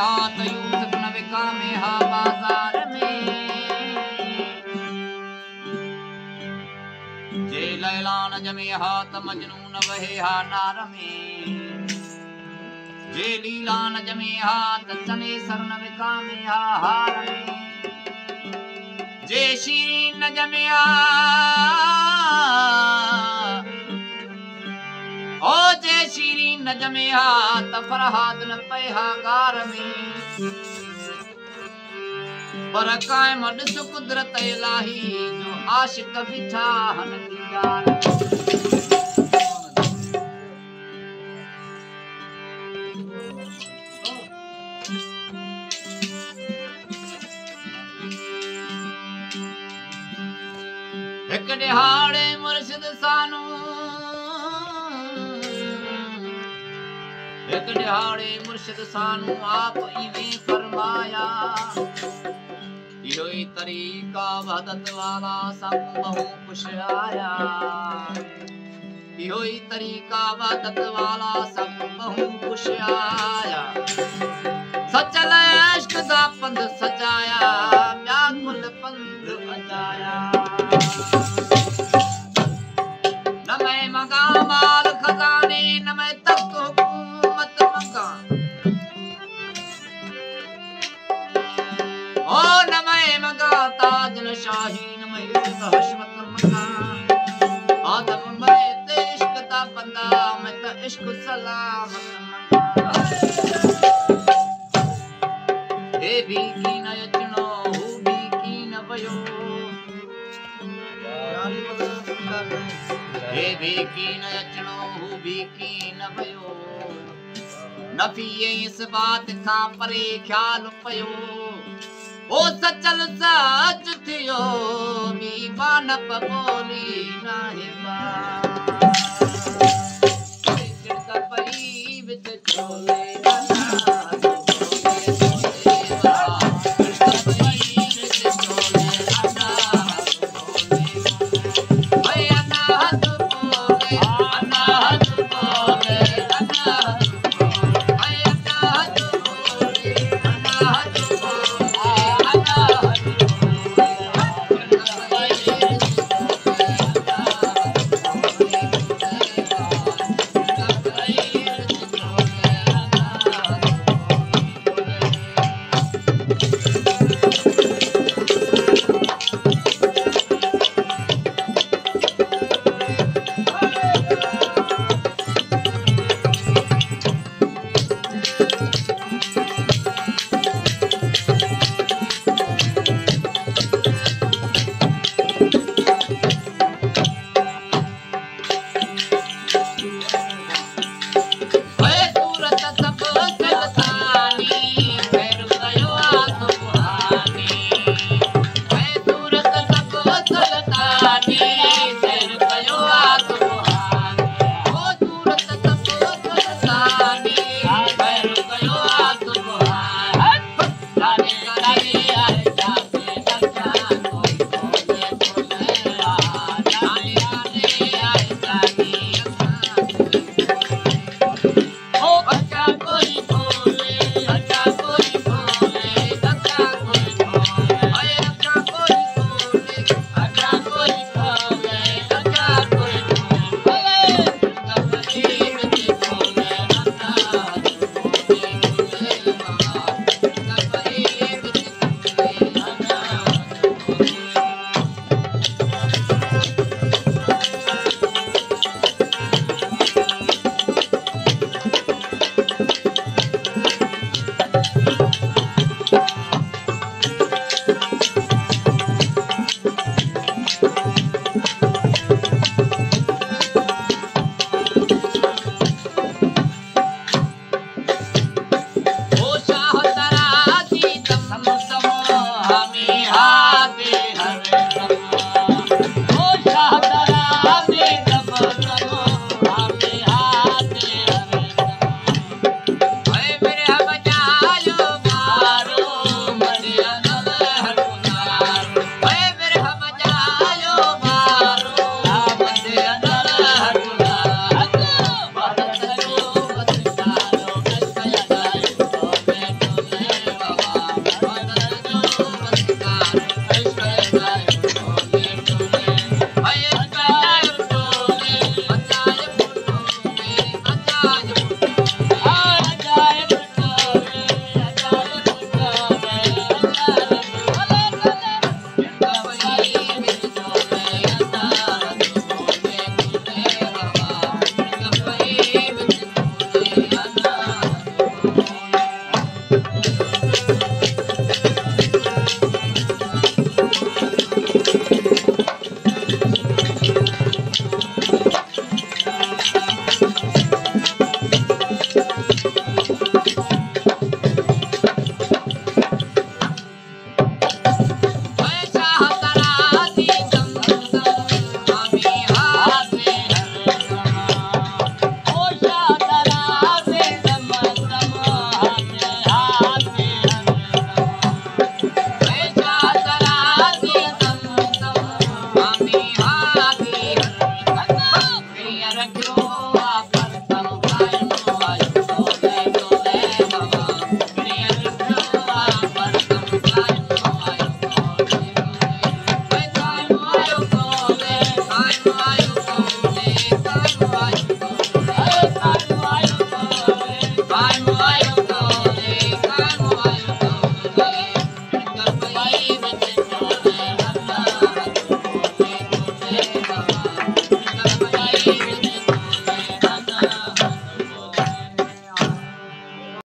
हाथ यूसुफ न विकामे हा बाजार में। जे लैला न जमे हा त मजनू न वहे हा नार में। जे लीला न जमे हा त चनेसर न विकामे हा हार में। जे शीरीन न जमे हा ओ जे शीरीन न जमे हा त फरहाद न पए हा गार में। पर कायम ॾिस कुदरत इलाही जो आशिक बिठा हन दीदार। एक दिहाड़े मुर्शिद सानू एक दिहाड़े मुर्शिद सानू आप इवें फरमाया। इहो ही तरीका वहदत वाला सब बहु खुश आया। इहो ही तरीका वहदत वाला सब बहु खुश आया। सचल इश्क दा पंध सजाया व्याकुल पंध अजाया। न मैं मंगा माल खजाने न मैं तख्त हुकूमत मंगा। ओ न मैं मंगा ताज न शाही न मैं इज्जत हशमत मंगा। आदम मैं ते इश्क दा बंदा मैं ते इश्क सलामत मंगा। हे भी की न अचनो हू भी की न वयो। हे भी की न अचनो हू भी की न वयो। नफी इस बात खां परे ख्याल पयो। ओ सचल सच थियो बी बानप बोली नाहे बा। चिड़का पई विच चोले सब